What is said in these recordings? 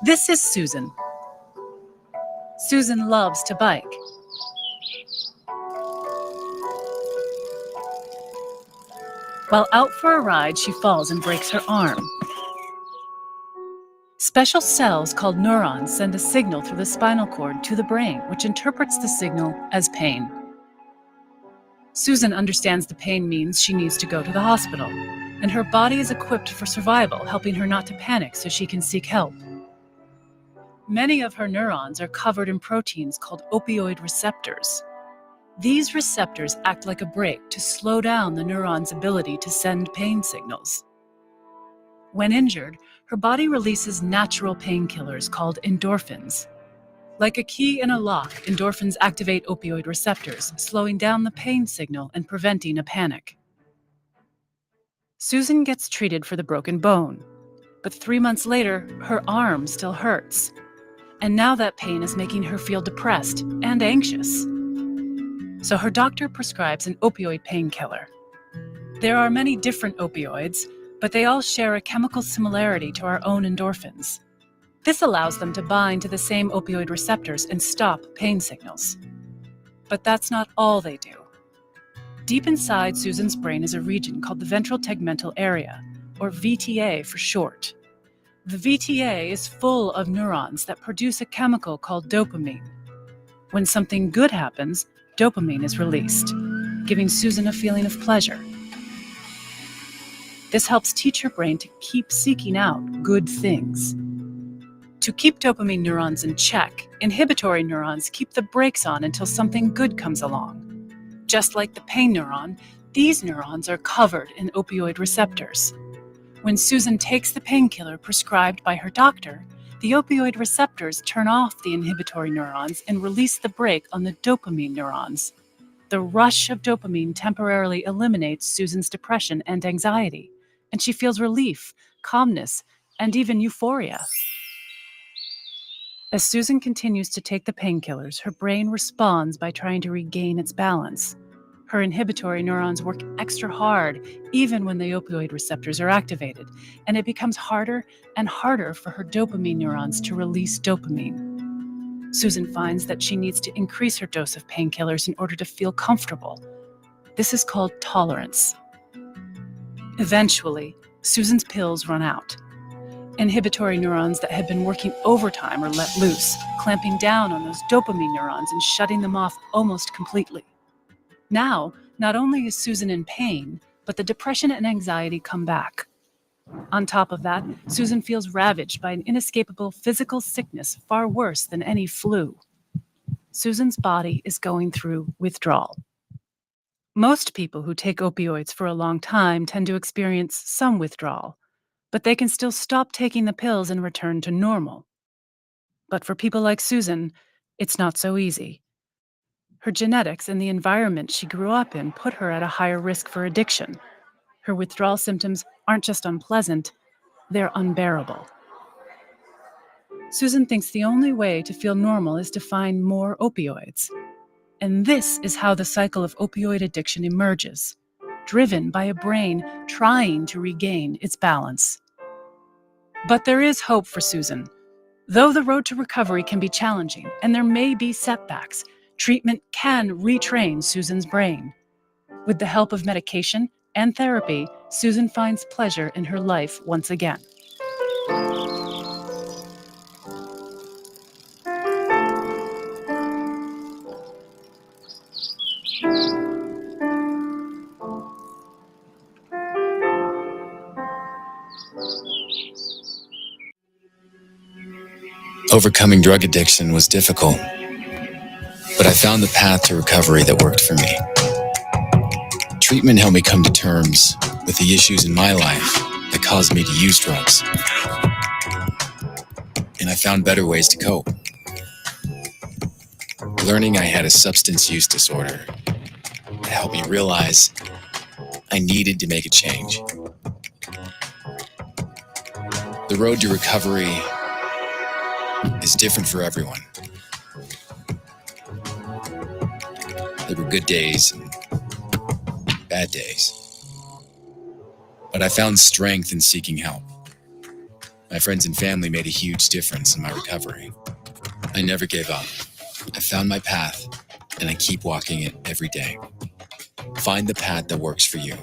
This is Susan. Susan loves to bike. While out for a ride, she falls and breaks her arm. Special cells called neurons send a signal through the spinal cord to the brain, which interprets the signal as pain. Susan understands the pain means she needs to go to the hospital, and her body is equipped for survival, helping her not to panic so she can seek help. Many of her neurons are covered in proteins called opioid receptors. These receptors act like a brake to slow down the neuron's ability to send pain signals. When injured, her body releases natural painkillers called endorphins. Like a key in a lock, endorphins activate opioid receptors, slowing down the pain signal and preventing a panic. Susan gets treated for the broken bone, but 3 months later, her arm still hurts. And now that pain is making her feel depressed and anxious. So her doctor prescribes an opioid painkiller. There are many different opioids, but they all share a chemical similarity to our own endorphins. This allows them to bind to the same opioid receptors and stop pain signals. But that's not all they do. Deep inside Susan's brain is a region called the ventral tegmental area, or VTA for short. The VTA is full of neurons that produce a chemical called dopamine. When something good happens, dopamine is released, giving Susan a feeling of pleasure. This helps teach her brain to keep seeking out good things. To keep dopamine neurons in check, inhibitory neurons keep the brakes on until something good comes along. Just like the pain neuron, these neurons are covered in opioid receptors. When Susan takes the painkiller prescribed by her doctor, the opioid receptors turn off the inhibitory neurons and release the brake on the dopamine neurons. The rush of dopamine temporarily eliminates Susan's depression and anxiety, and she feels relief, calmness, and even euphoria. As Susan continues to take the painkillers, her brain responds by trying to regain its balance. Her inhibitory neurons work extra hard even when the opioid receptors are activated, and it becomes harder and harder for her dopamine neurons to release dopamine. Susan finds that she needs to increase her dose of painkillers in order to feel comfortable. This is called tolerance. Eventually, Susan's pills run out. Inhibitory neurons that had been working overtime are let loose, clamping down on those dopamine neurons and shutting them off almost completely. Now, not only is Susan in pain, but the depression and anxiety come back. On top of that, Susan feels ravaged by an inescapable physical sickness far worse than any flu. Susan's body is going through withdrawal. Most people who take opioids for a long time tend to experience some withdrawal, but they can still stop taking the pills and return to normal. But for people like Susan, it's not so easy. Her genetics and the environment she grew up in put her at a higher risk for addiction. Her withdrawal symptoms aren't just unpleasant, they're unbearable. Susan thinks the only way to feel normal is to find more opioids. And this is how the cycle of opioid addiction emerges, driven by a brain trying to regain its balance. But there is hope for Susan. Though the road to recovery can be challenging and there may be setbacks, treatment can retrain Susan's brain. With the help of medication and therapy, Susan finds pleasure in her life once again. Overcoming drug addiction was difficult, but I found the path to recovery that worked for me. Treatment helped me come to terms with the issues in my life that caused me to use drugs. And I found better ways to cope. Learning I had a substance use disorder helped me realize I needed to make a change. The road to recovery is different for everyone. There were good days and bad days, but I found strength in seeking help. My friends and family made a huge difference in my recovery. I never gave up. I found my path, and I keep walking it every day. Find the path that works for you.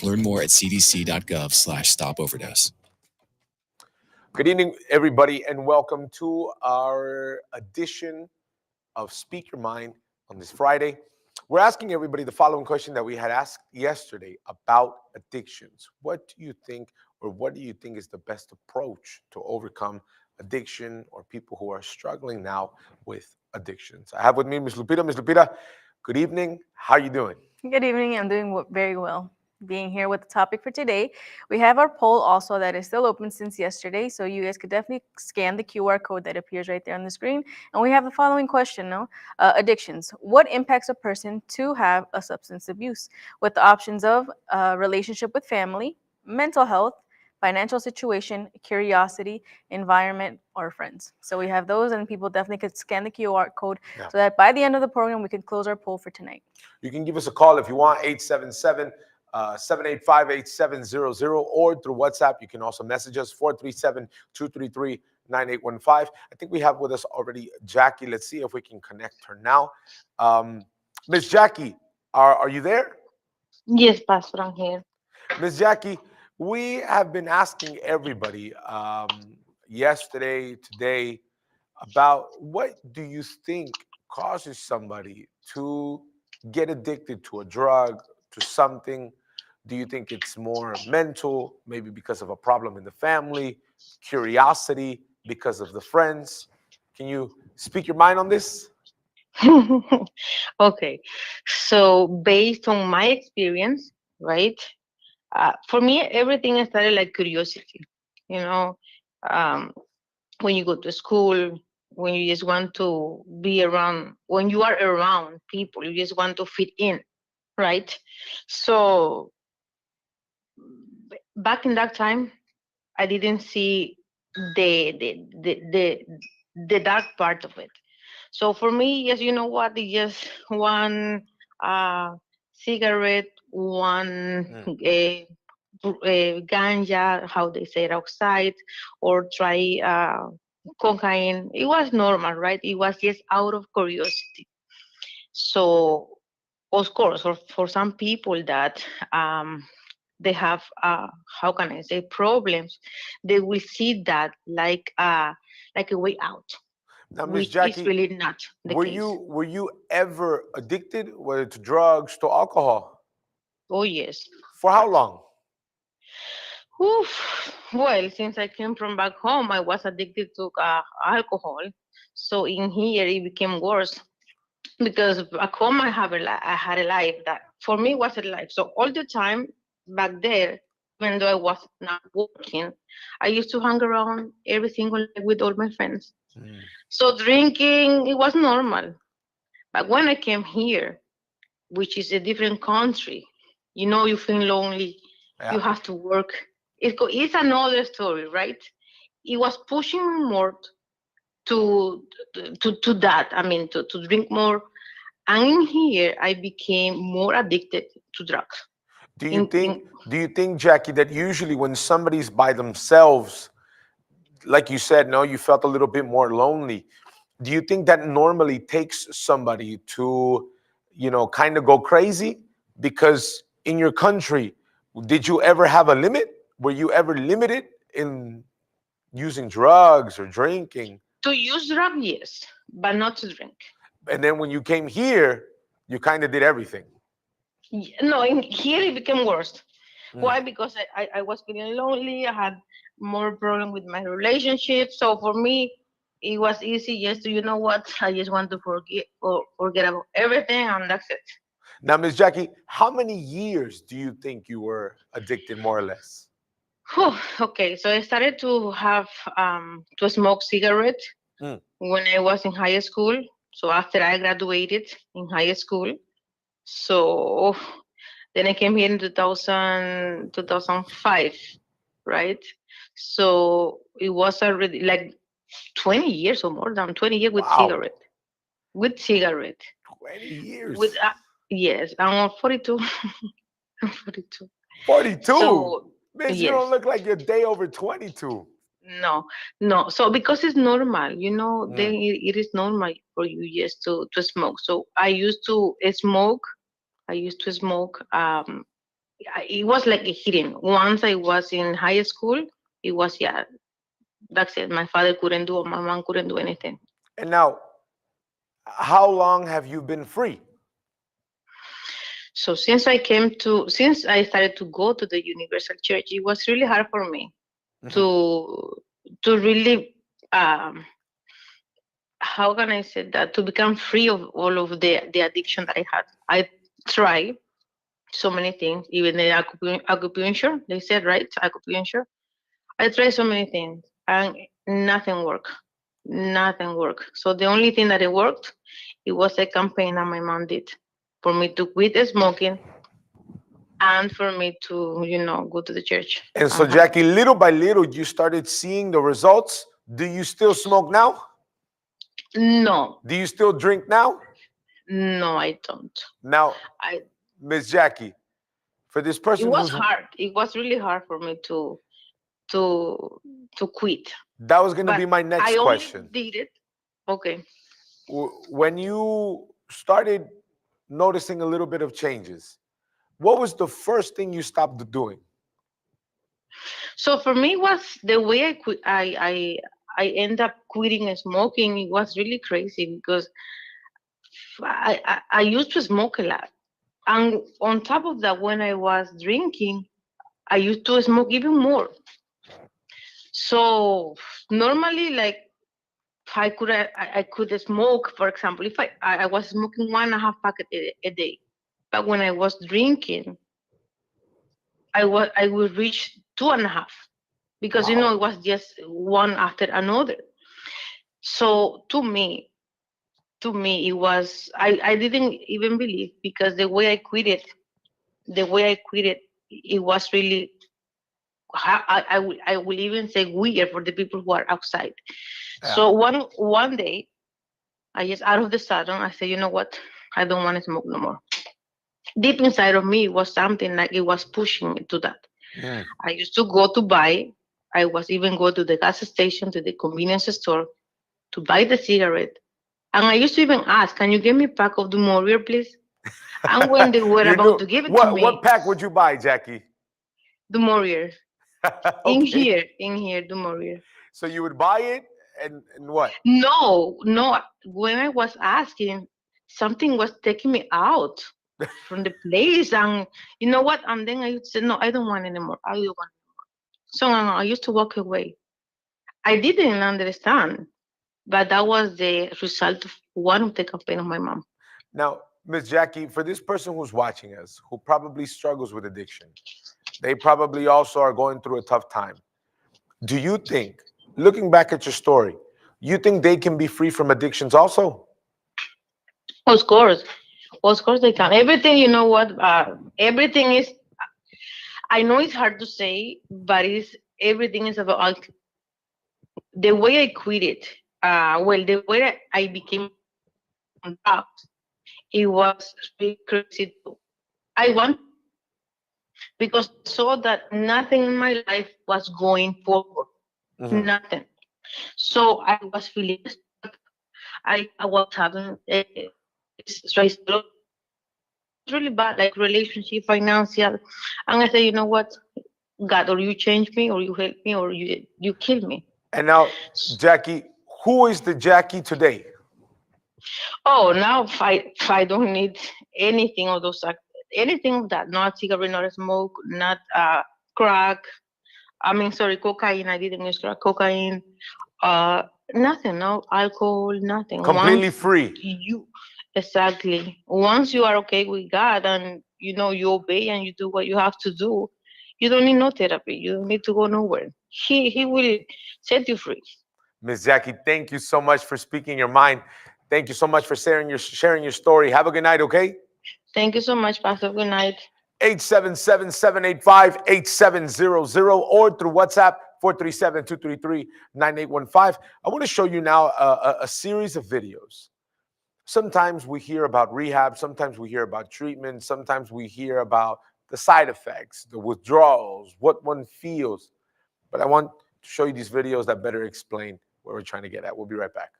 Learn more at cdc.gov/stopoverdose. Good evening, everybody, and welcome to our edition of Speak Your Mind on this Friday. We're asking everybody the following question that we had asked yesterday about addictions. What do you think, or what do you think is the best approach to overcome addiction or people who are struggling now with addictions? I have with me Ms. Lupita. Ms. Lupita, good evening. How are you doing? Good evening. I'm doing very well. Being here with the topic for today, we have our poll also that is still open since yesterday, so you guys could definitely scan the QR code that appears right there on the screen. And we have the following question: addictions. What impacts a person to have a substance abuse? With the options of relationship with family, mental health, financial situation, curiosity, environment, or friends. So we have those, and people definitely could scan the QR code so that by the end of the program, we can close our poll for tonight. You can give us a call if you want, 877-785-8700, or through WhatsApp. You can also message us, 437-233-9815. I think we have with us already Jackie. Let's see if we can connect her now. Miss Jackie, are you there? Yes, Pastor, I'm here. Miss Jackie, we have been asking everybody yesterday, today, about what do you think causes somebody to get addicted to a drug, to something? Do you think it's more mental, maybe because of a problem in the family, curiosity because of the friends? Can you speak your mind on this? Okay, so based on my experience, right? For me, everything started like curiosity. You know, um, when you go to school, when you just want to be around, when you are around people, you just want to fit in, right? So back in that time, I didn't see the the the the, the dark part of it. So for me, yes, you know what? It's just one cigarette, one ganja, how they say it outside, or try cocaine. It was normal, right? It was just out of curiosity. So, of course, for some people that they have, how can I say, problems, they will see that like a way out. Now, Miss Which Jackie, is really not the case. were you ever addicted, whether to drugs, to alcohol? Oh yes. For how long? Oof. Well, since I came from back home, I was addicted to alcohol. So in here, it became worse because back home I had a life that for me was a life. So all the time back there, even though I was not working, I used to hang around every single day with all my friends. So drinking, it was normal. But when I came here, which is a different country, you feel lonely, you have to work. It's another story, right? It was pushing me more to that. I mean, to drink more. And in here, I became more addicted to drugs. Do you think, Jackie, that usually when somebody's by themselves, like you said, no, you felt a little bit more lonely. Do you think that normally takes somebody to, kind of go crazy? Because in your country, did you ever have a limit? Were you ever limited in using drugs or drinking? To use drugs, yes, but not to drink. And then when you came here, you kind of did everything. No, here it became worse. Why? Because I was feeling lonely. I had more problem with my relationship. So for me, it was easy just to, you know what, I just want to forget about everything, and that's it. Now, Ms. Jackie, how many years do you think you were addicted, more or less? Okay, so I started to smoke cigarette when I was in high school. So after I graduated in high school, so then I came here in 2005, right? So it was already like 20 years or more than 20 years with cigarette. With cigarette. 20 years? Yes, I'm 42. I'm 42. 42? So, Miss, you don't look like you're day over 22. No, no. So because it's normal, then Mm. it is normal for you just to smoke. So I used to smoke. I used to smoke. It was like a hidden. Once I was in high school, it was, yeah, that's it. My father couldn't do, my mom couldn't do anything. And now, how long have you been free? So since I started to go to the Universal Church, it was really hard for me Mhm. to really, how can I say that, to become free of all of the addiction that I had. I tried so many things, even the acupuncture, they said, right? Acupuncture. I tried so many things and nothing worked. Nothing worked. So the only thing that it worked, it was a campaign that my mom did for me to quit smoking and for me to, go to the church. And so, Uh-huh. Jackie, little by little, you started seeing the results. Do you still smoke now? No, Do you still drink now? no, I don't. Now, I Miss Jackie, for this It person was who's hard. It was really hard for me to to quit. that was going to But be my next I only question. did it. Okay. When you started noticing a little bit of changes, what was the first thing you stopped doing? So for me, was the way I quit. I end up quitting smoking. It was really crazy because I used to smoke a lot, and on top of that, when I was drinking, I used to smoke even more. So normally, like, I could smoke. For example, if I was smoking 1.5 packet a day, but when I was drinking, I would reach 2.5 because Wow. it was just one after another. So to me it was, I didn't even believe, because the way I quit it, it was really, I will even say, weird for the people who are outside. Yeah. So one day, I just, out of the sudden, I said, you know what, I don't want to smoke no more. Deep inside of me was something like it was pushing me to that. Mm. I used to go to buy. I was even go to the gas station, to the convenience store, to buy the cigarette. And I used to even ask, can you give me a pack of the Morier, please? And when they were You about knew to give it to what me, pack would you buy, Jackie? the Morier, Okay. in here, the Morier. So you would buy it and what? No, no. When I was asking, something was taking me out from the place. And you know what? And then I used to say, no, I don't want anymore. I don't want. So I used to walk away. I didn't understand, but that was the result of one of the campaign of my mom. Now, Miss Jackie, for this person who's watching us, who probably struggles with addiction, they probably also are going through a tough time. Do you think, looking back at your story, you think they can be free from addictions also? Of course, they can. Everything, you know what? Everything is. I know it's hard to say, but everything is about the way I quit it. Well, the way I became drugs, it was really crazy too. I want, because I saw that nothing in my life was going forward. Mhm. Nothing. So I was feeling stuck. I was having stress, really bad, like relationship, financial. And I said, you know what, God, or you change me, or you help me, or you kill me. And now, Jackie, who is the Jackie today? Oh, now if I don't need anything of those, anything of that, not cigarette, not smoke, not crack. I mean, sorry, cocaine. I didn't use crack, cocaine. Uh, Nothing, no alcohol, nothing. Completely Once free. you, exactly. Once you are okay with God, and you obey and you do what you have to do, you don't need no therapy. You don't need to go nowhere. He will set you free. Miss Jackie, thank you so much for speaking your mind. Thank you so much for sharing your story. Have a good night, okay? Thank you so much, Pastor. Good night. 877-785-8700 or through WhatsApp 437-233-9815. I want to show you now a series of videos. Sometimes we hear about rehab, sometimes we hear about treatment, sometimes we hear about the side effects, the withdrawals, what one feels. But I want to show you these videos that better explain where we're trying to get at. We'll be right back.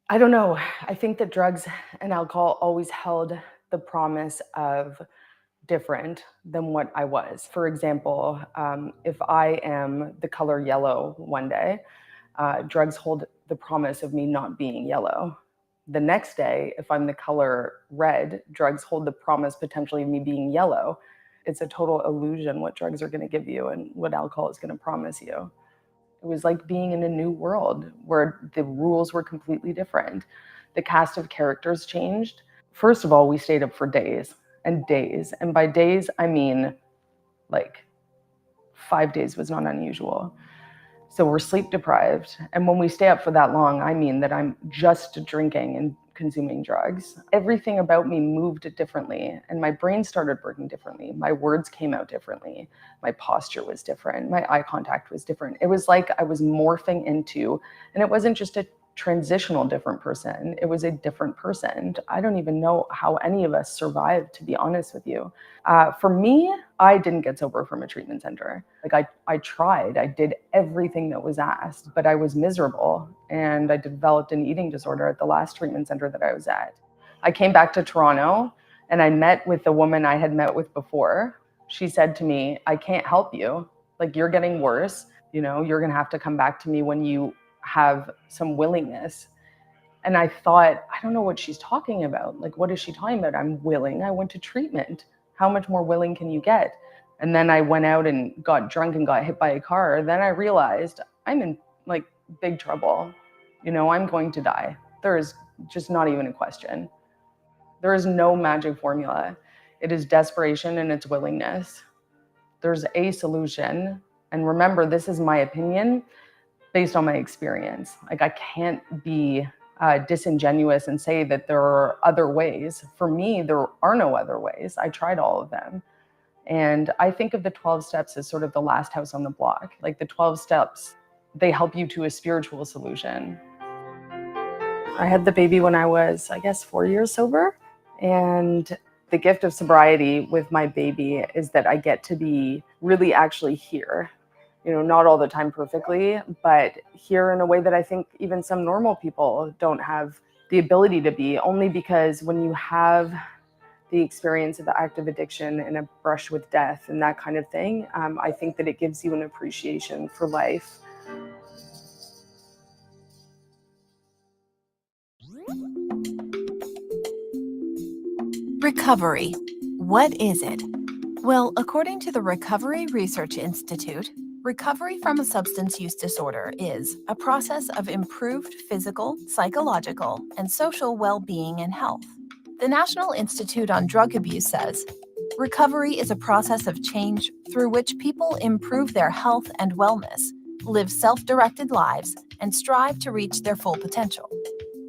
I don't know. I think that drugs and alcohol always held the promise of different than what I was. For example, if I am the color yellow one day, drugs hold the promise of me not being yellow. The next day, if I'm the color red, drugs hold the promise potentially of me being yellow. It's a total illusion what drugs are going to give you and what alcohol is going to promise you. It was like being in a new world where the rules were completely different. The cast of characters changed. First of all, we stayed up for days and days. And by days, I mean like 5 days was not unusual. So we're sleep deprived. And when we stay up for that long, I mean that I'm just drinking and consuming drugs. Everything about me moved differently and my brain started working differently. My words came out differently. My posture was different. My eye contact was different. It was like I was morphing into, and it wasn't just a transitional different person, it was a different person. I don't even know how any of us survived, to be honest with you. For me, I didn't get sober from a treatment center. Like I tried, I did everything that was asked, but I was miserable and I developed an eating disorder at the last treatment center that I was at. I came back to Toronto and I met with the woman I had met with before. She said to me, I can't help you. Like, you're getting worse. You know, you're gonna have to come back to me when you have some willingness. And I thought, I don't know what she's talking about. Like, what is she talking about? I'm willing. I went to treatment. How much more willing can you get? And then I went out and got drunk and got hit by a car. Then I realized I'm in like big trouble. You know, I'm going to die. There is just not even a question. There is no magic formula. It is desperation and it's willingness. There's a solution. And remember, this is my opinion based on my experience. Like, I can't be disingenuous and say that there are other ways. For me, there are no other ways. I tried all of them. And I think of the 12 steps as sort of the last house on the block. Like, the 12 steps, they help you to a spiritual solution. I had the baby when I was, I guess, 4 years sober. And the gift of sobriety with my baby is that I get to be really actually here. You know, not all the time perfectly, but here in a way that I think even some normal people don't have the ability to be, only because when you have the experience of active addiction and a brush with death and that kind of thing, I think that it gives you an appreciation for life. Recovery. What is it? Well, according to the Recovery Research Institute, recovery from a substance use disorder is a process of improved physical, psychological, and social well-being and health. The National Institute on Drug Abuse says, recovery is a process of change through which people improve their health and wellness, live self-directed lives, and strive to reach their full potential.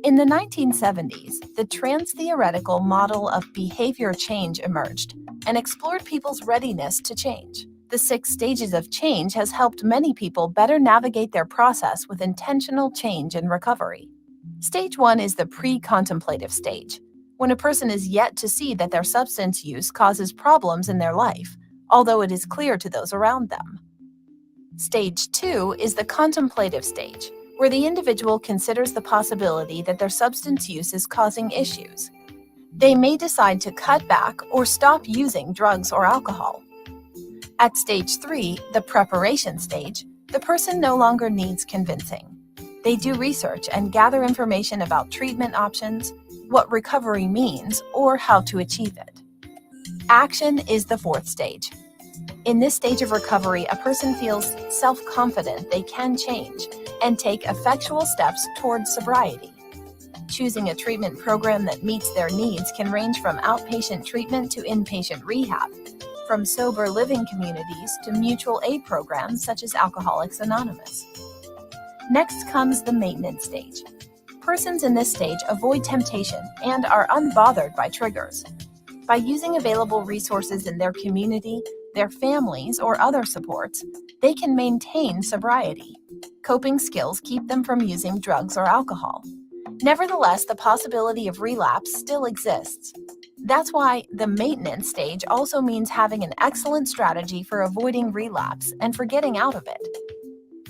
In the 1970s, the trans-theoretical model of behavior change emerged and explored people's readiness to change. The 6 stages of change has helped many people better navigate their process with intentional change and recovery. Stage 1 is the pre-contemplative stage, when a person is yet to see that their substance use causes problems in their life, although it is clear to those around them. Stage 2 is the contemplative stage, where the individual considers the possibility that their substance use is causing issues. They may decide to cut back or stop using drugs or alcohol. At stage 3, the preparation stage, the person no longer needs convincing. They do research and gather information about treatment options, what recovery means, or how to achieve it. Action is the 4th stage. In this stage of recovery, a person feels self-confident they can change and take effectual steps towards sobriety. Choosing a treatment program that meets their needs can range from outpatient treatment to inpatient rehab, from sober living communities to mutual aid programs such as Alcoholics Anonymous. Next comes the maintenance stage. Persons in this stage avoid temptation and are unbothered by triggers. By using available resources in their community, their families, or other supports, they can maintain sobriety. Coping skills keep them from using drugs or alcohol. Nevertheless, the possibility of relapse still exists. That's why the maintenance stage also means having an excellent strategy for avoiding relapse and for getting out of it.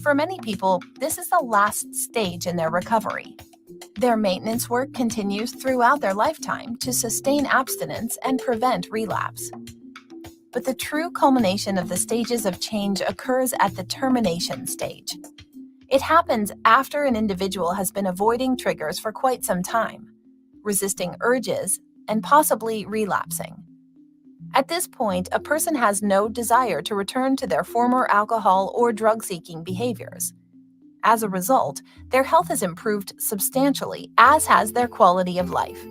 For many people, this is the last stage in their recovery. Their maintenance work continues throughout their lifetime to sustain abstinence and prevent relapse. But the true culmination of the stages of change occurs at the termination stage. It happens after an individual has been avoiding triggers for quite some time, resisting urges, and possibly relapsing. At this point, a person has no desire to return to their former alcohol or drug-seeking behaviors. As a result, their health has improved substantially, as has their quality of life.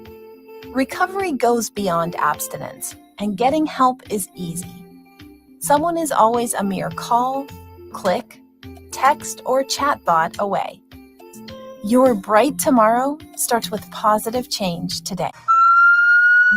Recovery goes beyond abstinence, and getting help is easy. Someone is always a mere call, click, text, or chatbot away. Your bright tomorrow starts with positive change today.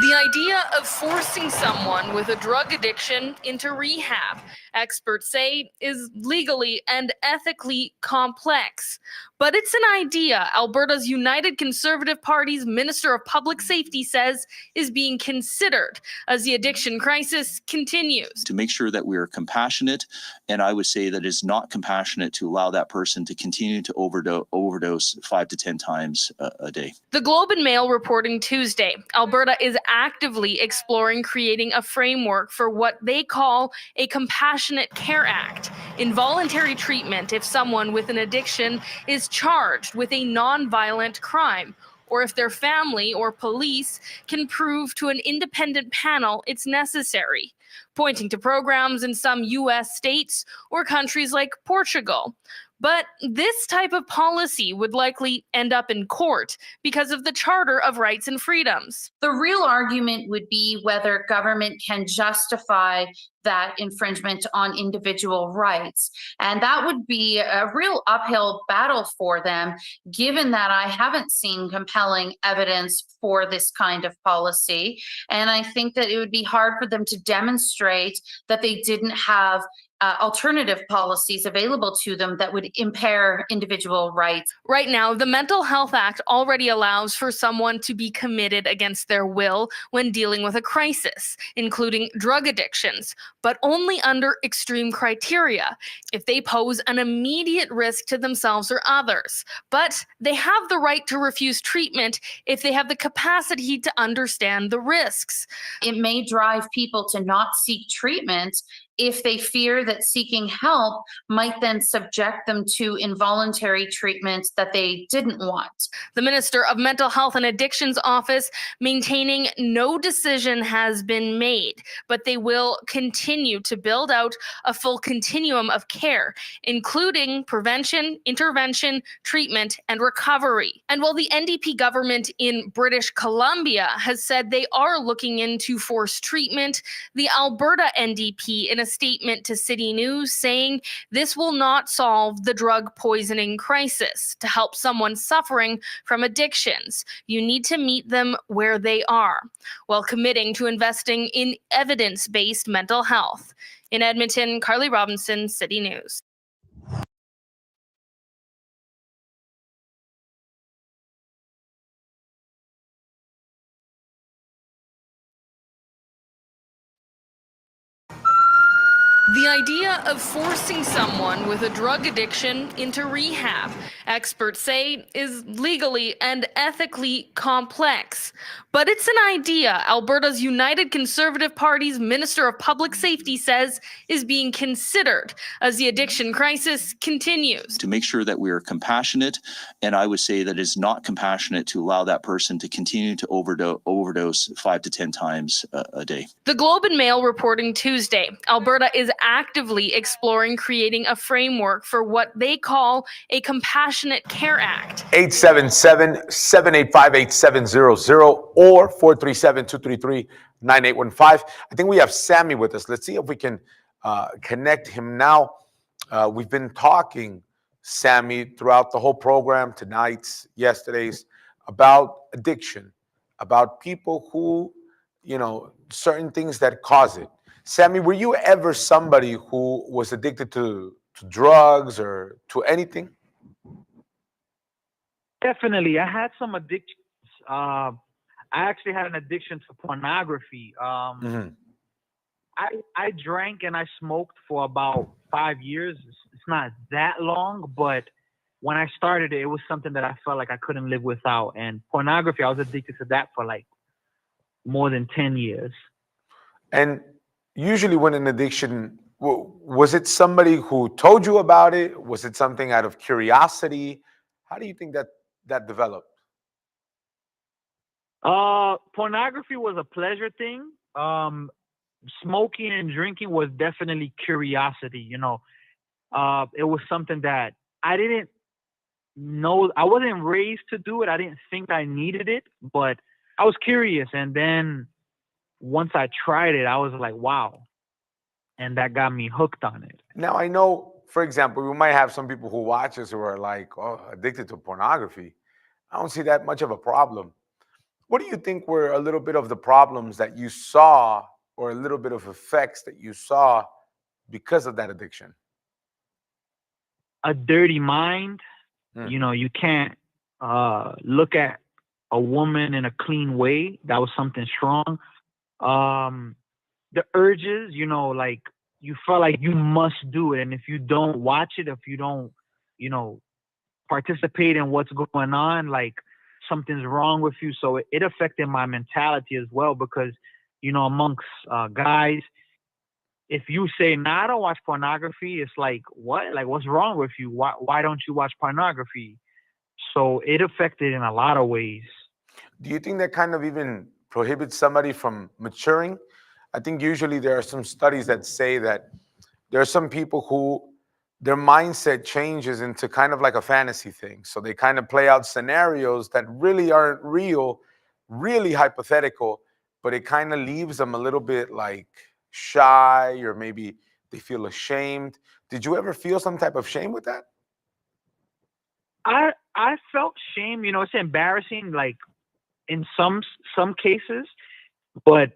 The idea of forcing someone with a drug addiction into rehab, experts say, is legally and ethically complex. But it's an idea Alberta's United Conservative Party's Minister of Public Safety says is being considered as the addiction crisis continues. To make sure that we are compassionate, and I would say that it's not compassionate to allow that person to continue to overdose 5 to 10 times a day. The Globe and Mail reporting Tuesday, Alberta is actively exploring creating a framework for what they call a Compassionate Care Act, involuntary treatment if someone with an addiction is charged with a non-violent crime, or if their family or police can prove to an independent panel it's necessary, pointing to programs in some U.S. states or countries like Portugal. But this type of policy would likely end up in court because of the Charter of Rights and Freedoms. The real argument would be whether government can justify that infringement on individual rights. And that would be a real uphill battle for them, given that I haven't seen compelling evidence for this kind of policy. And I think that it would be hard for them to demonstrate that they didn't have alternative policies available to them that would impair individual rights. Right now, the Mental Health Act already allows for someone to be committed against their will when dealing with a crisis, including drug addictions, but only under extreme criteria, if they pose an immediate risk to themselves or others. But they have the right to refuse treatment if they have the capacity to understand the risks. It may drive people to not seek treatment if they fear that seeking help might then subject them to involuntary treatments that they didn't want. The Minister of Mental Health and Addictions office maintaining no decision has been made, but they will continue to build out a full continuum of care, including prevention, intervention, treatment, and recovery. And while the NDP government in British Columbia has said they are looking into forced treatment, the Alberta NDP in a statement to City News saying this will not solve the drug poisoning crisis. To help someone suffering from addictions, you need to meet them where they are, while committing to investing in evidence-based mental health. In Edmonton, Carly Robinson, City News. The idea of forcing someone with a drug addiction into rehab, experts say, is legally and ethically complex. But it's an idea Alberta's United Conservative Party's Minister of Public Safety says is being considered as the addiction crisis continues. To make sure that we are compassionate, and I would say that it's not compassionate to allow that person to continue to overdose 5 to 10 times a day. The Globe and Mail reporting Tuesday, Alberta is actively exploring creating a framework for what they call a Compassionate Care Act. 877-785-8700 or 437-233-9815. I think we have Sammy with us. Let's see if we can connect him now. We've been talking, Sammy, throughout the whole program, tonight's, yesterday's, about addiction, about people who, certain things that cause it. Sammy, were you ever somebody who was addicted to drugs or to anything? Definitely. I had some addictions. I actually had an addiction to pornography. Mhm. I drank and I smoked for about 5 years. It's not that long, but when I started it, it was something that I felt like I couldn't live without. And pornography, I was addicted to that for like more than 10 years. And usually, when an addiction, was it somebody who told you about it? Was it something out of curiosity? How do you think that developed? Pornography was a pleasure thing. Smoking and drinking was definitely curiosity. It was something that I didn't know. I wasn't raised to do it. I didn't think I needed it, but I was curious. And then once I tried it, I was like, wow. And that got me hooked on it. Now, I know, for example, we might have some people who watch us who are like, oh, addicted to pornography. I don't see that much of a problem. What do you think were a little bit of the problems that you saw, or a little bit of effects that you saw because of that addiction? A dirty mind. You can't look at a woman in a clean way. That was something strong. The urges, like you felt like you must do it. And if you don't watch it, if you don't, participate in what's going on, like something's wrong with you. So it affected my mentality as well, because, amongst guys, if you say, nah, I don't watch pornography, it's like, what? Like, what's wrong with you? Why don't you watch pornography? So it affected in a lot of ways. Do you think that kind of even prohibits somebody from maturing? I think usually there are some studies that say that there are some people who their mindset changes into kind of like a fantasy thing. So they kind of play out scenarios that really aren't real, really hypothetical, but it kind of leaves them a little bit like shy, or maybe they feel ashamed. Did you ever feel some type of shame with that? I felt shame. It's embarrassing, like in some cases, but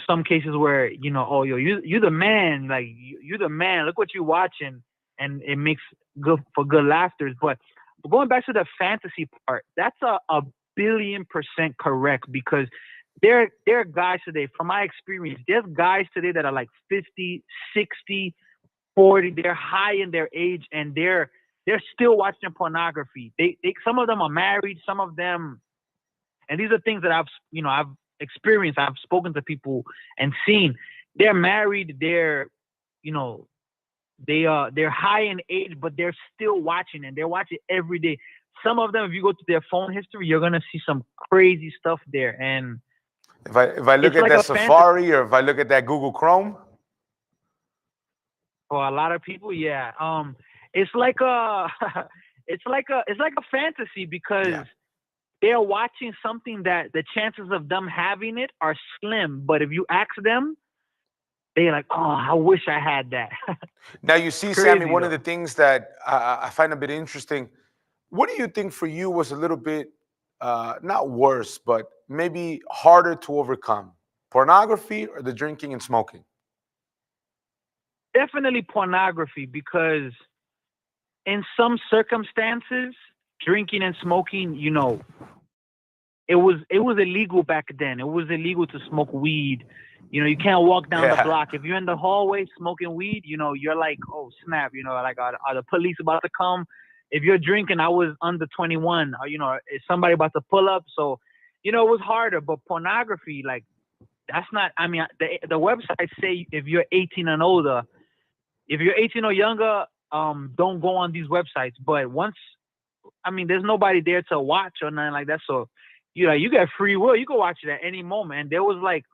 some cases where oh, you're the man, like you're the man. Look what you're watching, and it makes good for good laughters. But going back to the fantasy part, that's a billion% correct, because there are guys today, from my experience, there's guys today that are like 50, 60, 40. They're high in their age, and they're still watching pornography. They some of them are married, some of them, and these are things that I've experienced. I've spoken to people and seen. They're married. They're they're high in age, but they're still watching, and they're watching every day. Some of them, if you go to their phone history, you're gonna see some crazy stuff there. And if I look at that Safari, or if I look at that Google Chrome, for a lot of people, yeah, it's like a it's like a fantasy, because they're watching something that the chances of them having it are slim. But if you ask them, they're like, oh, I wish I had that. Now, you see, Sammy, one of the things that I find a bit interesting, what do you think for you was a little bit, not worse, but maybe harder to overcome? Pornography or the drinking and smoking? Definitely pornography, because in some circumstances, drinking and smoking, it was illegal back then. It was illegal to smoke weed. You can't walk down the block. If you're in the hallway smoking weed, you're like, oh, snap, like, are the police about to come? If you're drinking, I was under 21, is somebody about to pull up? So, it was harder. But pornography, like, that's not, I mean, the websites say if you're 18 and older, if you're 18 or younger, don't go on these websites. But there's nobody there to watch or nothing like that. So, you get free will. You can watch it at any moment. And there was like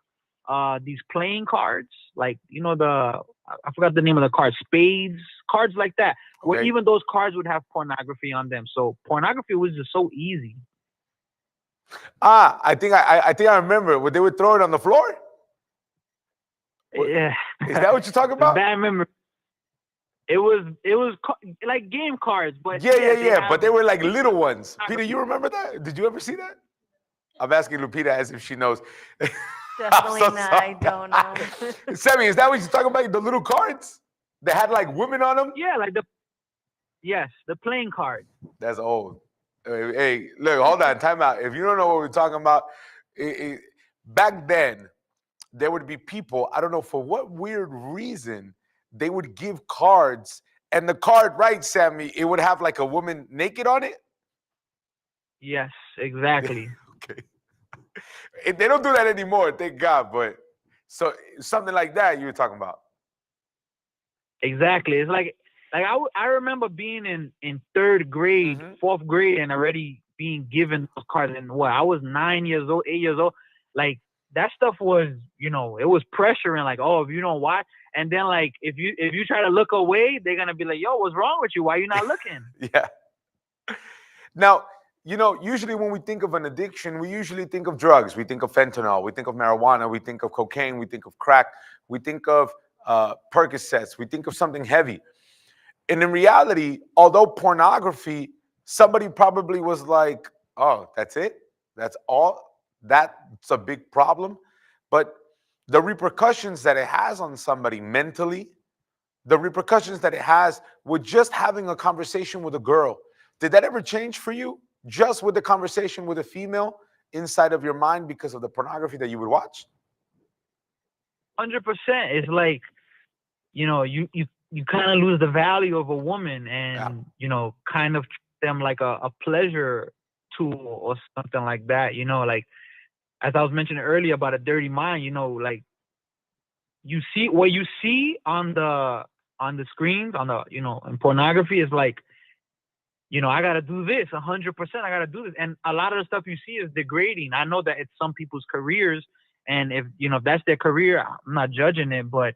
these playing cards, like, I forgot the name of the card, spades, cards like that, where even those cards would have pornography on them. So pornography was just so easy. I think I remember when they would throw it on the floor. Yeah. Is that what you're talking about? I remember. It was like game cards, but yeah. But they were like little ones. Peter, you remember that? Did you ever see that? I'm asking Lupita as if she knows. Definitely not. I don't know. Sammy, is that what you're talking about? The little cards that had like women on them? Yeah, like the playing cards. That's old. Hey, look, hold on, time out. If you don't know what we're talking about, Back then, there would be people, I don't know for what weird reason, they would give cards, and the card, right, Sammy, it would have like a woman naked on it. Yes, exactly. Okay. They don't do that anymore, thank God. But so something like that you were talking about. Exactly. It's like I remember being in third grade, fourth grade, and already being given those cards. And what, I was 9 years old, 8 years old. Like, that stuff was, you know, it was pressuring. Like, oh, if you don't watch, and then like if you try to look away, they're gonna be like, yo, what's wrong with you? Why you not looking? Yeah. Now, you know, usually when we think of an addiction, we usually think of drugs. We think of fentanyl. We think of marijuana. We think of cocaine. We think of crack. We think of Percocets. We think of something heavy. And in reality, although pornography, somebody probably was like, oh, that's it? That's all? That's a big problem. But the repercussions that it has on somebody mentally, the repercussions that it has with just having a conversation with a girl, did that ever change for you? Just with the conversation with a female inside of your mind because of the pornography that you would watch? 100%. It's like, you know, you kind of lose the value of a woman, and you know, kind of treat them like a pleasure tool or something like that. You know, like as I was mentioning earlier about a dirty mind, you know, like you see what you see on the screens, on the, you know, in pornography is like, you know, I gotta do this 100%. I gotta do this, and a lot of the stuff you see is degrading. I know that it's some people's careers, and if you know if that's their career, I'm not judging it. But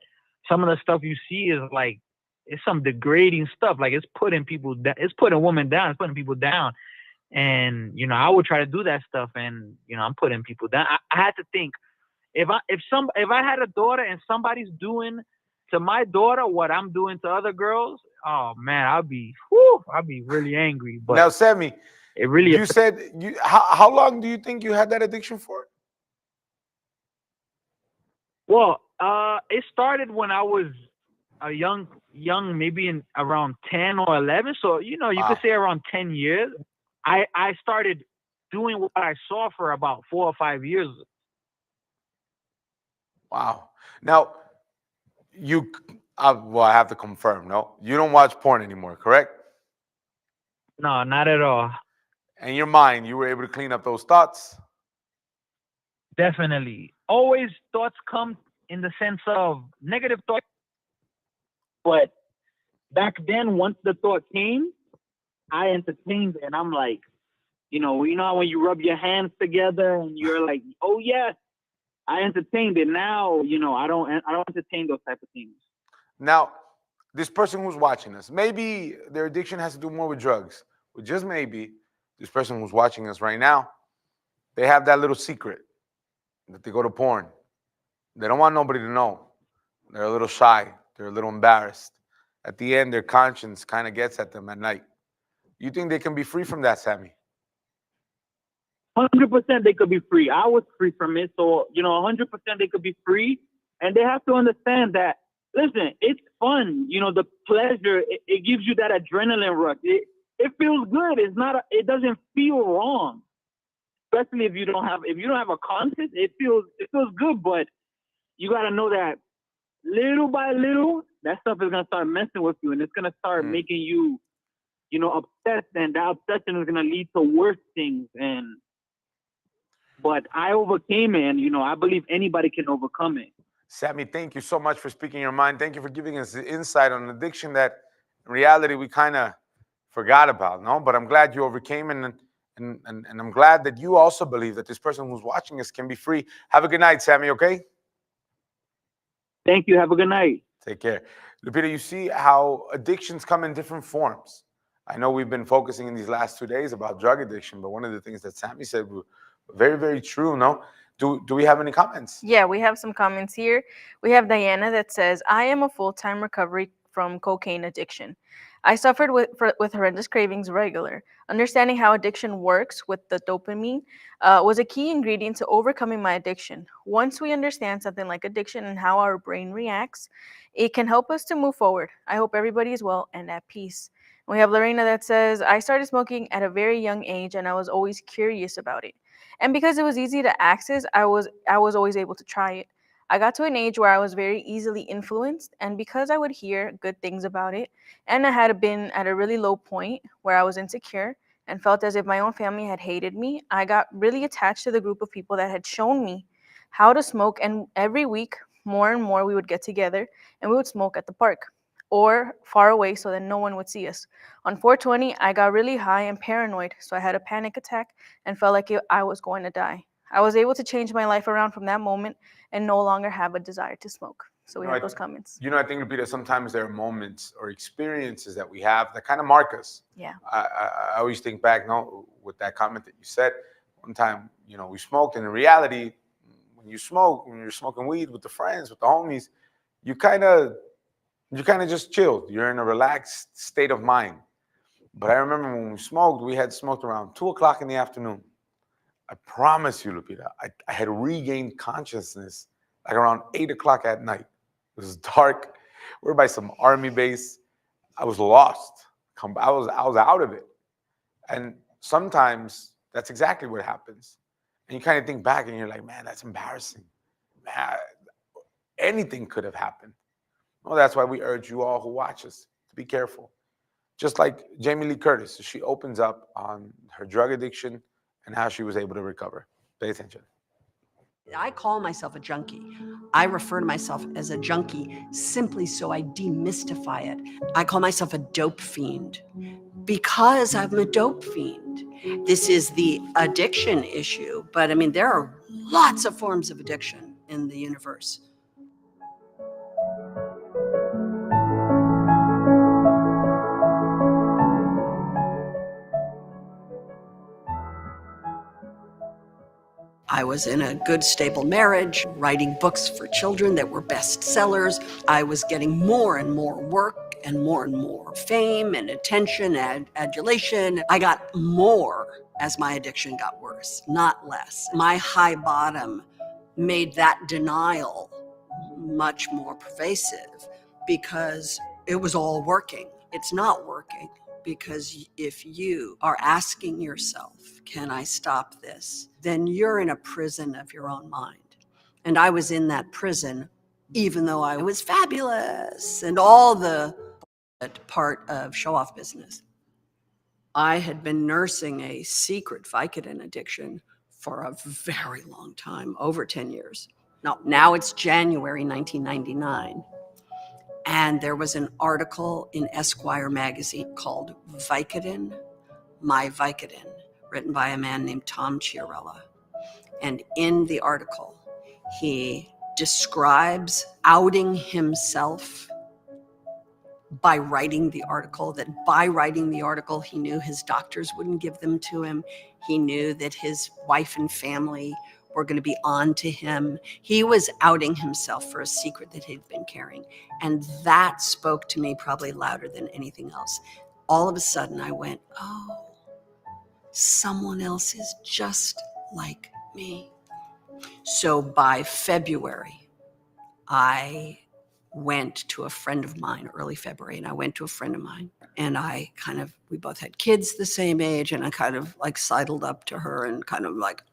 some of the stuff you see is like, it's some degrading stuff. Like, it's putting people down, it's putting women down, it's putting people down. And you know, I would try to do that stuff, and you know, I'm putting people down. I had to think, if I had a daughter and somebody's doing to my daughter what I'm doing to other girls, oh man, I'd be really angry. But now, Sammy, it really, you said how long do you think you had that addiction for? Well, it started when I was a young, maybe in around 10 or 11. So, you know, you could say around 10 years. I started doing what I saw for about 4 or 5 years. Wow. Now, well, I have to confirm, no? You don't watch porn anymore, correct? No, not at all. In your mind, you were able to clean up those thoughts? Definitely. Always thoughts come in the sense of negative thoughts. But back then, once the thought came, I entertained it. And I'm like, you know how when you rub your hands together and you're like, oh, yes, I entertained it. Now, you know, I don't entertain those type of things. Now, this person who's watching us, maybe their addiction has to do more with drugs. But just maybe this person who's watching us right now, they have that little secret that they go to porn. They don't want nobody to know. They're a little shy. They're a little embarrassed. At the end, their conscience kind of gets at them at night. You think they can be free from that, Sammy? 100% they could be free. I was free from it. So, you know, 100% they could be free. And they have to understand that, listen, it's fun. You know, the pleasure, it gives you that adrenaline rush. It feels good. It doesn't feel wrong. Especially if you don't have a conscience, it feels good. But you got to know that little by little, that stuff is going to start messing with you, and it's going to start making you, you know, obsessed, and that obsession is going to lead to worse things. But I overcame it, and, you know, I believe anybody can overcome it. Sammy, thank you so much for speaking your mind. Thank you for giving us the insight on an addiction that in reality we kind of forgot about, no? But I'm glad you overcame, and I'm glad that you also believe that this person who's watching us can be free. Have a good night, Sammy, okay? Thank you. Have a good night. Take care. Lupita, you see how addictions come in different forms. I know we've been focusing in these last 2 days about drug addiction, but one of the things that Sammy said were very, very true, no? Do we have any comments? Yeah, we have some comments here. We have Diana that says, I am a full-time recovery from cocaine addiction. I suffered with horrendous cravings regular. Understanding how addiction works with the dopamine was a key ingredient to overcoming my addiction. Once we understand something like addiction and how our brain reacts, it can help us to move forward. I hope everybody is well and at peace. We have Lorena that says, I started smoking at a very young age and I was always curious about it. And because it was easy to access, I was always able to try it. I got to an age where I was very easily influenced, and because I would hear good things about it, and I had been at a really low point where I was insecure and felt as if my own family had hated me, I got really attached to the group of people that had shown me how to smoke, and every week, more and more, we would get together and we would smoke at the park or far away so that no one would see us. On 420, I got really high and paranoid, so I had a panic attack and felt like I was going to die. I was able to change my life around from that moment and no longer have a desire to smoke. So we have those comments. I think, Lupita, sometimes there are moments or experiences that we have that kind of mark us. Yeah. I always think back, with that comment that you said. One time, we smoked, and in reality, when you're smoking weed with the friends, with the homies, you kind of just chilled. You're in a relaxed state of mind. But I remember when we smoked, we had smoked around 2:00 in the afternoon. I promise you, Lupita, I had regained consciousness like around 8:00 at night. It was dark. We were by some army base. I was lost. I was out of it. And sometimes that's exactly what happens. And you kind of think back and you're like, man, that's embarrassing. Man, anything could have happened. Well, that's why we urge you all who watch us to be careful. Just like Jamie Lee Curtis, she opens up on her drug addiction and how she was able to recover. Pay attention. I call myself a junkie. I refer to myself as a junkie simply so I demystify it. I call myself a dope fiend because I'm a dope fiend. This is the addiction issue, but I mean, there are lots of forms of addiction in the universe. I was in a good, stable marriage, writing books for children that were bestsellers. I was getting more and more work and more fame and attention and adulation. I got more as my addiction got worse, not less. My high bottom made that denial much more pervasive because it was all working. It's not working. Because if you are asking yourself, can I stop this? Then you're in a prison of your own mind. And I was in that prison, even though I was fabulous and all the part of show-off business. I had been nursing a secret Vicodin addiction for a very long time, over 10 years. Now it's January 1999. And there was an article in Esquire magazine called Vicodin, My Vicodin, written by a man named Tom Chiarella. And in the article, he describes outing himself by writing the article, that by writing the article, he knew his doctors wouldn't give them to him. He knew that his wife and family were going to be on to him. He was outing himself for a secret that he'd been carrying. And that spoke to me probably louder than anything else. All of a sudden I went, oh, someone else is just like me. So by February, I went to a friend of mine, early February, and I went to a friend of mine and we both had kids the same age, and I kind of like sidled up to her and kind of like,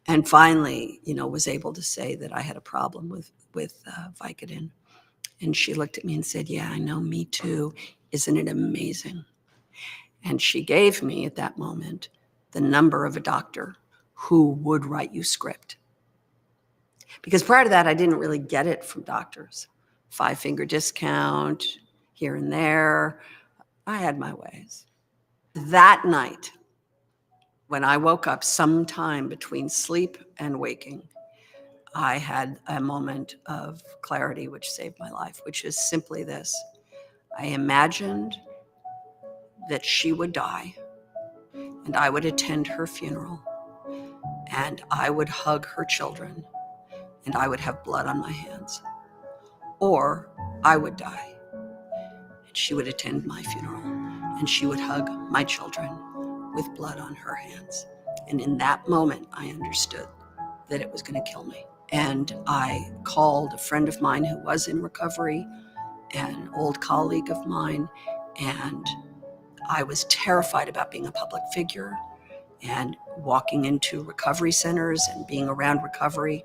and finally, was able to say that I had a problem with Vicodin. And she looked at me and said, yeah, I know, me too. Isn't it amazing? And she gave me at that moment the number of a doctor who would write you script. Because prior to that, I didn't really get it from doctors. 5-finger discount here and there. I had my ways. That night, when I woke up sometime between sleep and waking, I had a moment of clarity which saved my life, which is simply this. I imagined that she would die and I would attend her funeral and I would hug her children and I would have blood on my hands. Or I would die and she would attend my funeral and she would hug my children with blood on her hands. And in that moment, I understood that it was going to kill me. And I called a friend of mine who was in recovery an old colleague of mine, and I was terrified about being a public figure and walking into recovery centers and being around recovery,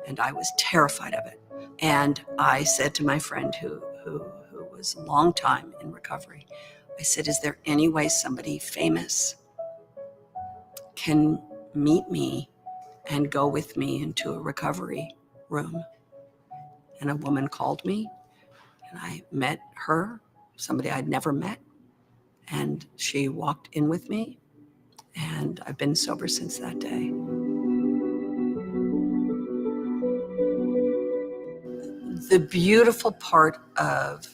and I was terrified of it. And I said to my friend who was a long time in recovery, I said, is there any way somebody famous can meet me and go with me into a recovery room? And a woman called me, and I met her, somebody I'd never met, and she walked in with me, and I've been sober since that day. The beautiful part of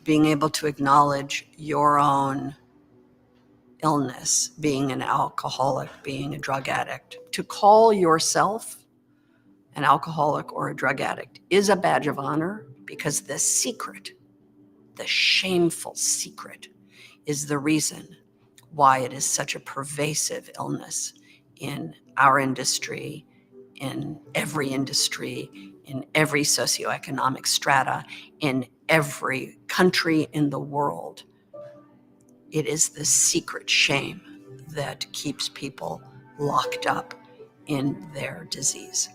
being able to acknowledge your own illness, being an alcoholic, being a drug addict, to call yourself an alcoholic or a drug addict is a badge of honor, because the secret, the shameful secret, is the reason why it is such a pervasive illness in our industry, in every socioeconomic strata, in every country in the world. It is the secret shame that keeps people locked up in their disease.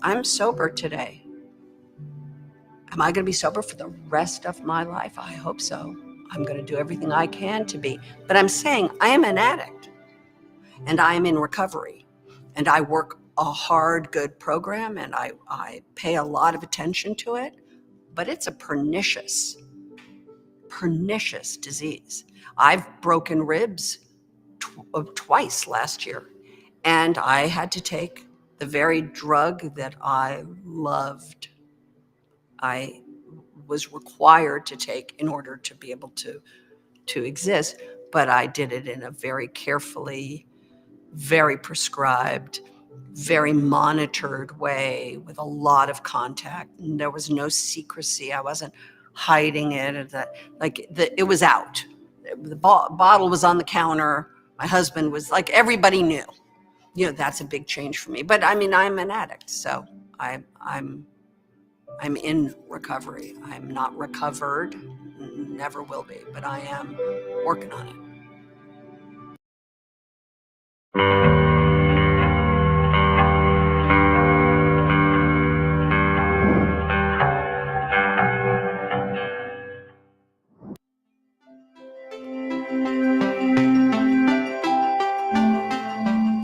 I'm sober today. Am I going to be sober for the rest of my life? I hope so. I'm going to do everything I can to be. But I'm saying I am an addict, and I am in recovery, and I work a hard, good program, and I pay a lot of attention to it, but it's a pernicious disease. I've broken ribs twice last year, and I had to take the very drug that I loved. I was required to take in order to be able to exist, but I did it in a very carefully, very prescribed, very monitored way with a lot of contact. And there was no secrecy. I wasn't hiding it. It was out. The bottle was on the counter. My husband was like, everybody knew. You know, that's a big change for me. But I mean, I'm an addict, so I'm in recovery. I'm not recovered, never will be, but I am working on it.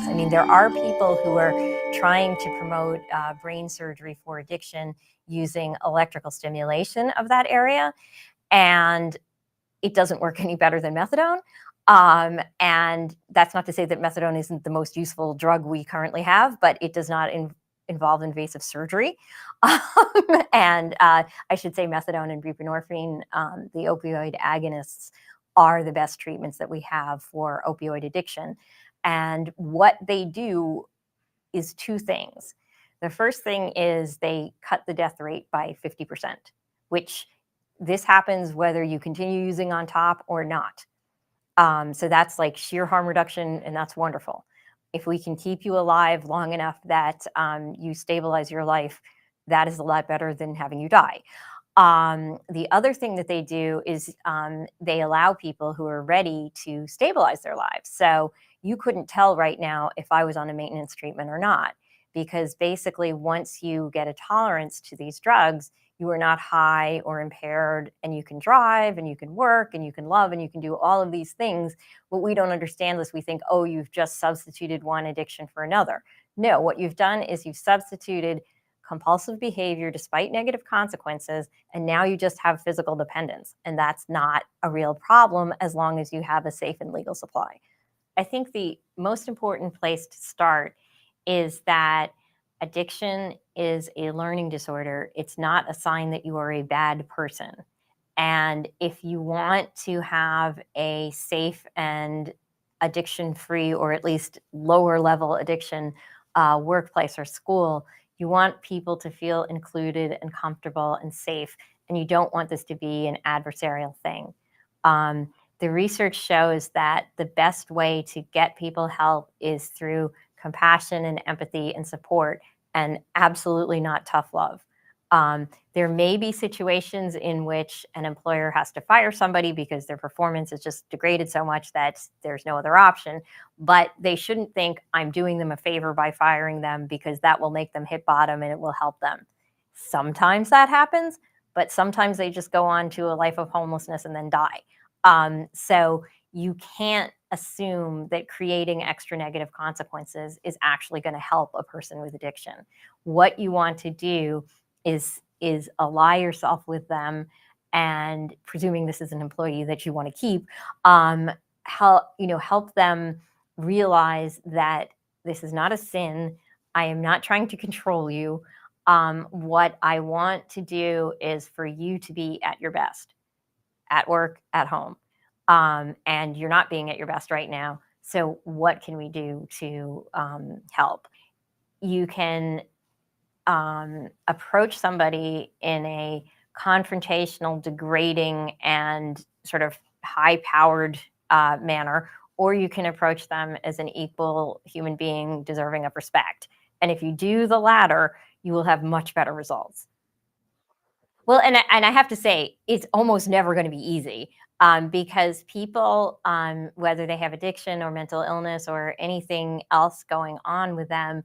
I mean, there are people who are trying to promote brain surgery for addiction using electrical stimulation of that area, and it doesn't work any better than methadone. And that's not to say that methadone isn't the most useful drug we currently have, but it does not involve invasive surgery. And I should say methadone and buprenorphine, the opioid agonists, are the best treatments that we have for opioid addiction. And what they do is two things. The first thing is they cut the death rate by 50%, which this happens whether you continue using on top or not. So that's like sheer harm reduction, and that's wonderful. If we can keep you alive long enough that you stabilize your life, that is a lot better than having you die. The other thing that they do is they allow people who are ready to stabilize their lives. So you couldn't tell right now if I was on a maintenance treatment or not, because basically once you get a tolerance to these drugs, you are not high or impaired, and you can drive and you can work and you can love and you can do all of these things. What we don't understand is we think, oh, you've just substituted one addiction for another. No, what you've done is you've substituted compulsive behavior despite negative consequences, and now you just have physical dependence. And that's not a real problem as long as you have a safe and legal supply. I think the most important place to start is that addiction is a learning disorder. It's not a sign that you are a bad person. And if you want to have a safe and addiction-free, or at least lower level addiction workplace or school, you want people to feel included and comfortable and safe, and you don't want this to be an adversarial thing. The research shows that the best way to get people help is through compassion and empathy and support, and absolutely not tough love. There may be situations in which an employer has to fire somebody because their performance is just degraded so much that there's no other option. But they shouldn't think I'm doing them a favor by firing them because that will make them hit bottom and it will help them. Sometimes that happens, but sometimes they just go on to a life of homelessness and then die. So you can't assume that creating extra negative consequences is actually going to help a person with addiction. What you want to do is ally yourself with them, and presuming this is an employee that you want to keep, help them realize that this is not a sin. I am not trying to control you. What I want to do is for you to be at your best, at work, at home. And you're not being at your best right now. So what can we do to help? You can approach somebody in a confrontational, degrading, and sort of high-powered manner, or you can approach them as an equal human being deserving of respect. And if you do the latter, you will have much better results. Well, and I have to say, it's almost never going to be easy because people, whether they have addiction or mental illness or anything else going on with them,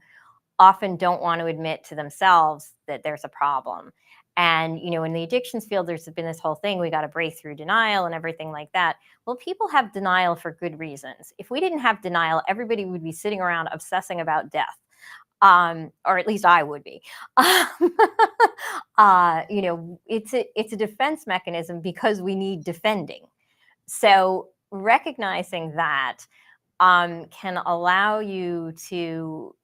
often don't want to admit to themselves that there's a problem. And, in the addictions field, there's been this whole thing, we got to break through denial and everything like that. Well, people have denial for good reasons. If we didn't have denial, everybody would be sitting around obsessing about death. Or at least I would be. It's a defense mechanism because we need defending. So recognizing that can allow you to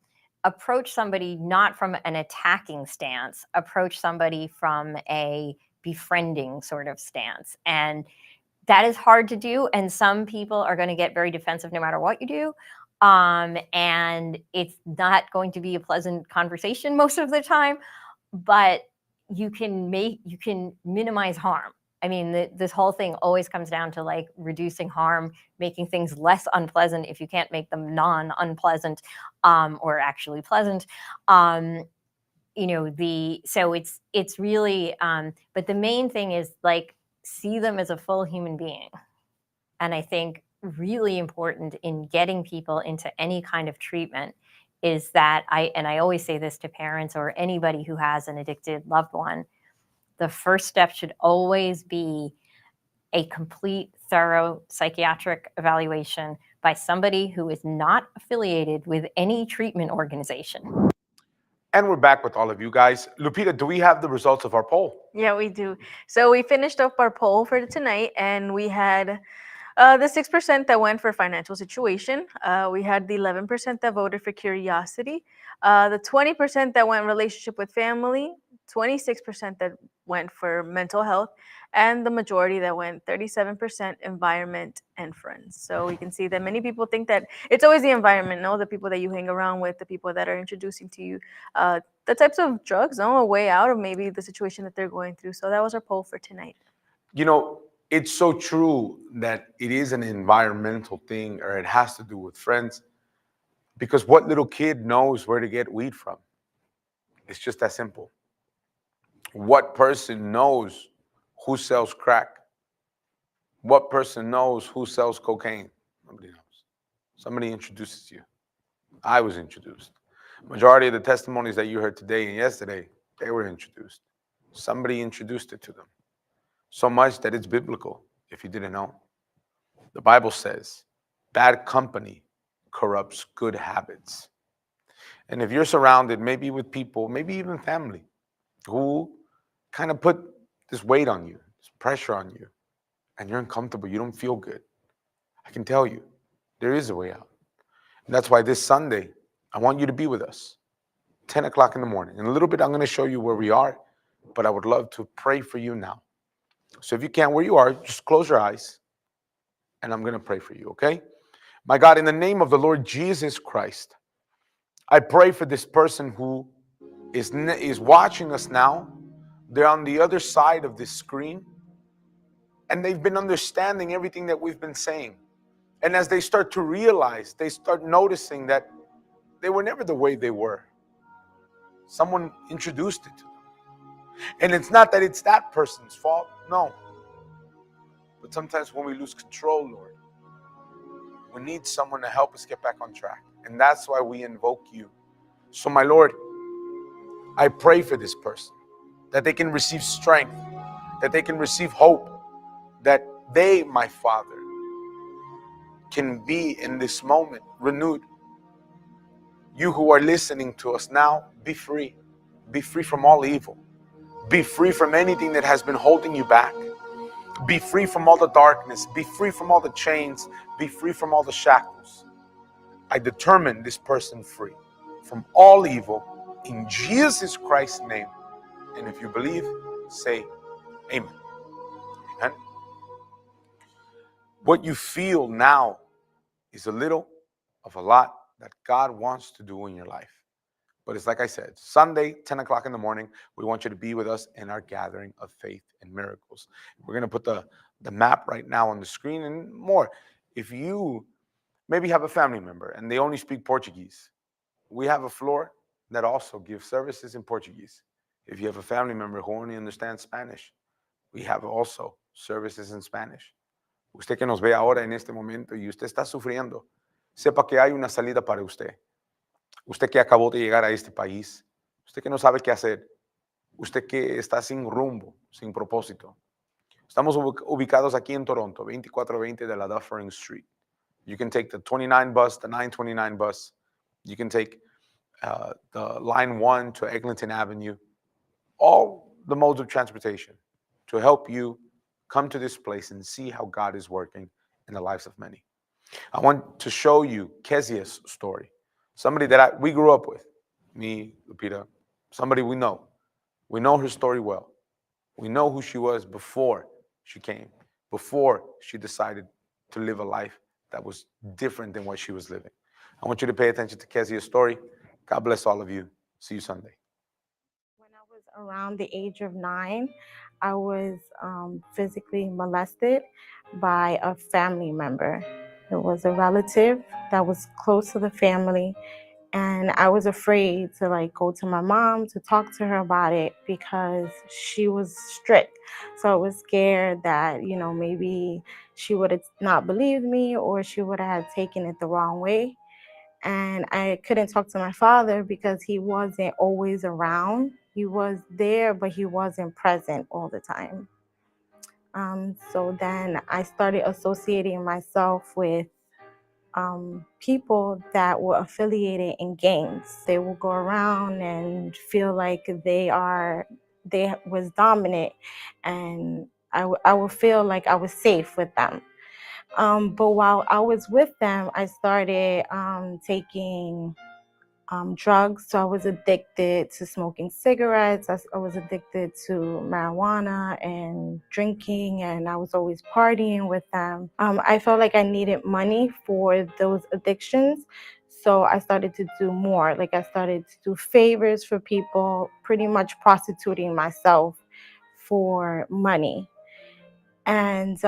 approach somebody not from an attacking stance, approach somebody from a befriending sort of stance. And that is hard to do. And some people are going to get very defensive no matter what you do. And it's not going to be a pleasant conversation most of the time, but you can minimize harm. I mean, this whole thing always comes down to like reducing harm, making things less unpleasant if you can't make them non-unpleasant or actually pleasant. So it's really, but the main thing is like see them as a full human being. And I think really important in getting people into any kind of treatment is that I always say this to parents or anybody who has an addicted loved one, the first step should always be a complete, thorough psychiatric evaluation by somebody who is not affiliated with any treatment organization. And we're back with all of you guys. Lupita, do we have the results of our poll? Yeah, we do. So we finished up our poll for tonight, and we had the 6% that went for financial situation. We had the 11% that voted for curiosity. The 20% that went relationship with family. 26% that went for mental health, and the majority that went 37% environment and friends. So we can see that many people think that it's always the environment, the people that you hang around with, the people that are introducing to you the types of drugs, a way out of maybe the situation that they're going through. So that was our poll for tonight. It's so true that it is an environmental thing, or it has to do with friends, because what little kid knows where to get weed from? It's just that simple. What person knows who sells crack? What person knows who sells cocaine? Nobody knows. Somebody introduces you. I was introduced. Majority of the testimonies that you heard today and yesterday, they were introduced. Somebody introduced it to them. So much that it's biblical, if you didn't know. The Bible says, bad company corrupts good habits. And if you're surrounded maybe with people, maybe even family, who kind of put this weight on you, this pressure on you, and you're uncomfortable, you don't feel good, I can tell you, there is a way out. And that's why this Sunday, I want you to be with us, 10 o'clock in the morning. In a little bit, I'm going to show you where we are, but I would love to pray for you now. So if you can, where you are, just close your eyes, and I'm going to pray for you, okay? My God, in the name of the Lord Jesus Christ, I pray for this person who is watching us now. They're on the other side of this screen, and they've been understanding everything that we've been saying. And as they start to realize, they start noticing that they were never the way they were. Someone introduced it to them. And it's not that it's that person's fault, no. But sometimes when we lose control, Lord, we need someone to help us get back on track. And that's why we invoke you. So, my Lord, I pray for this person, that they can receive strength, that they can receive hope, that they, my Father, can be in this moment renewed. You who are listening to us now, be free. Be free from all evil. Be free from anything that has been holding you back. Be free from all the darkness. Be free from all the chains. Be free from all the shackles. I determine this person free from all evil in Jesus Christ's name. And if you believe, say amen. Amen. What you feel now is a little of a lot that God wants to do in your life. But it's like I said, Sunday, 10 o'clock in the morning, we want you to be with us in our gathering of faith and miracles. We're going to put the map right now on the screen and more. If you maybe have a family member and they only speak Portuguese, we have a floor that also gives services in Portuguese. If you have a family member who only understands Spanish, we have also services in Spanish. Usted que nos ve ahora en este momento y usted está sufriendo, sepa que hay una salida para usted. Usted que acabó de llegar a este país, usted que no sabe qué hacer, usted que está sin rumbo, sin propósito. Estamos ubicados aquí en Toronto, 2420 de la Dufferin Street. You can take the 29 bus, the 929 bus. You can take the line 1 to Eglinton Avenue. All the modes of transportation to help you come to this place and see how God is working in the lives of many. I want to show you Kezia's story. Somebody that we grew up with, me, Lupita, somebody we know. We know her story well. We know who she was before she came, before she decided to live a life that was different than what she was living. I want you to pay attention to Kezia's story. God bless all of you. See you Sunday. When I was around the age of 9, I was physically molested by a family member. It was a relative that was close to the family, and I was afraid to go to my mom to talk to her about it because she was strict. So I was scared that maybe she would have not believed me, or she would have taken it the wrong way. And I couldn't talk to my father because he wasn't always around. He was there, but he wasn't present all the time. So then I started associating myself with people that were affiliated in gangs. They will go around and feel like they was dominant, and I would feel like I was safe with them. But while I was with them, I started taking drugs. So I was addicted to smoking cigarettes. I was addicted to marijuana and drinking, and I was always partying with them. I felt like I needed money for those addictions. So I started to do more. I started to do favors for people, pretty much prostituting myself for money. And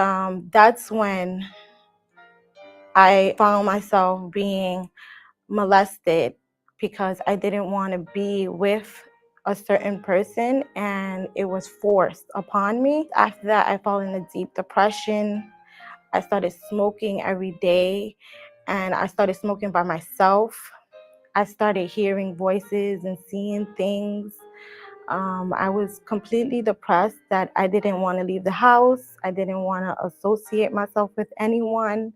that's when I found myself being molested because I didn't want to be with a certain person, and it was forced upon me. After that, I fell in a deep depression. I started smoking every day, and I started smoking by myself. I started hearing voices and seeing things. I was completely depressed that I didn't want to leave the house. I didn't want to associate myself with anyone.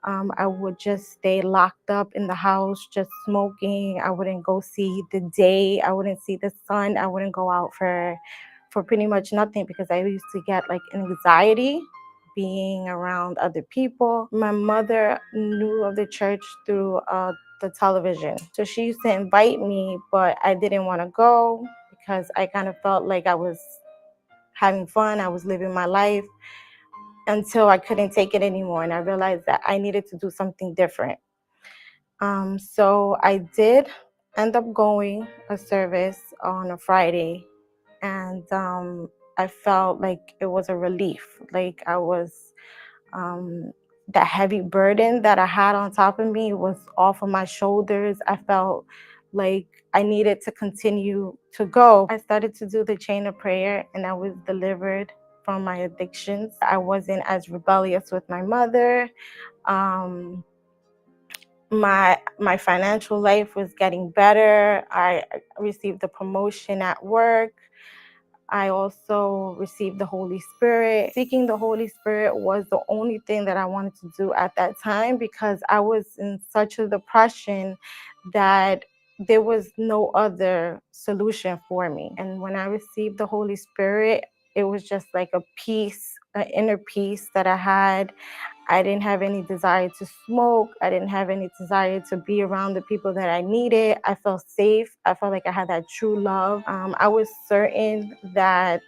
I would just stay locked up in the house, just smoking. I wouldn't go see the day. I wouldn't see the sun. I wouldn't go out for pretty much nothing because I used to get anxiety being around other people. My mother knew of the church through the television. So she used to invite me, but I didn't want to go because I kind of felt like I was having fun. I was living my life until I couldn't take it anymore. And I realized that I needed to do something different. So I did end up going a service on a Friday. And I felt like it was a relief. Like I was, that heavy burden that I had on top of me was off of my shoulders. I felt like I needed to continue to go. I started to do the chain of prayer and I was delivered from my addictions. I wasn't as rebellious with my mother. My financial life was getting better. I received a promotion at work. I also received the Holy Spirit. Seeking the Holy Spirit was the only thing that I wanted to do at that time because I was in such a depression that there was no other solution for me. And when I received the Holy Spirit, it was just like a peace, an inner peace that I had. I didn't have any desire to smoke. I didn't have any desire to be around the people that I needed. I felt safe. I felt like I had that true love. I was certain that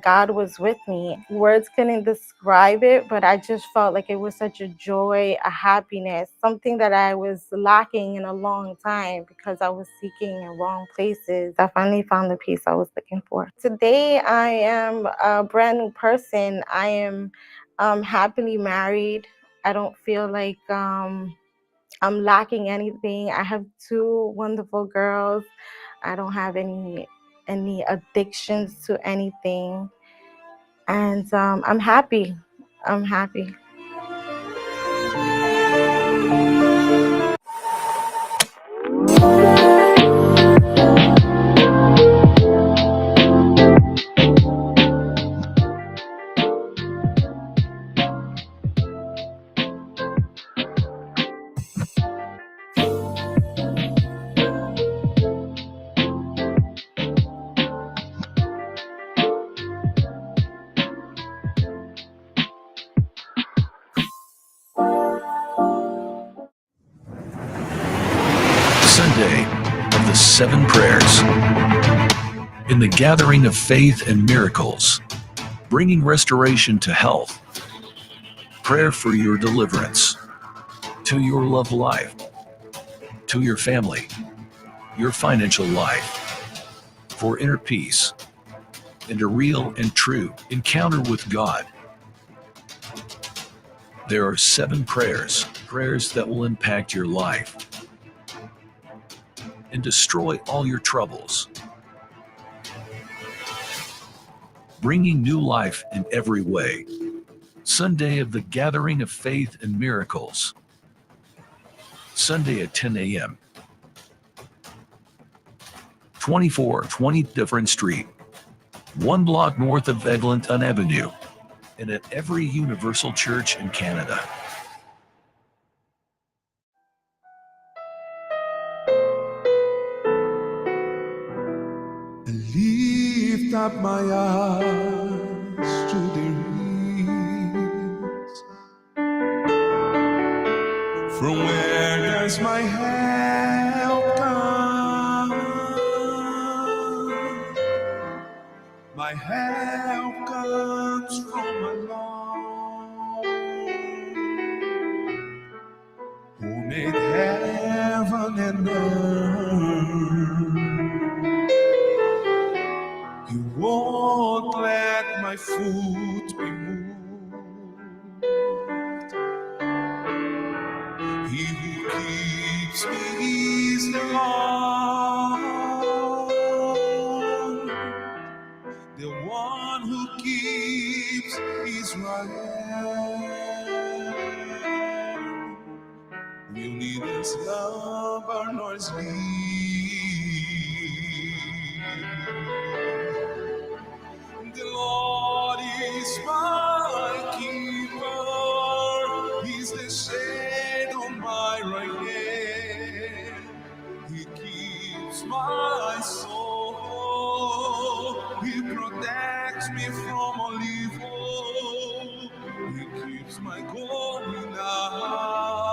God was with me. Words couldn't describe it, but I just felt like it was such a joy, a happiness, something that I was lacking in a long time because I was seeking in wrong places. I finally found the peace I was looking for. Today, I am a brand new person. I am happily married. I don't feel like I'm lacking anything. I have 2 wonderful girls. I don't have any addictions to anything. And I'm happy. I'm happy. Sunday of the 7 prayers. In the gathering of faith and miracles, bringing restoration to health, prayer for your deliverance, to your love life, to your family, your financial life, for inner peace, and a real and true encounter with God. There are 7 prayers that will impact your life and destroy all your troubles, bringing new life in every way. Sunday of the gathering of faith and miracles. Sunday at 10 a.m. 2420 Dufferin Street, 1 block north of Eglinton Avenue, and at every Universal Church in Canada. Lift up my eyes to the hills. From where does my help come? My help comes from my Lord, who made heaven and earth. He won't let my foot be moved. He who keeps me is the Lord, the one who keeps Israel. Will neither slumber nor sleep. The Lord is my keeper, He's the shade on my right hand. He keeps my soul, He protects me from all evil. He keeps my going out.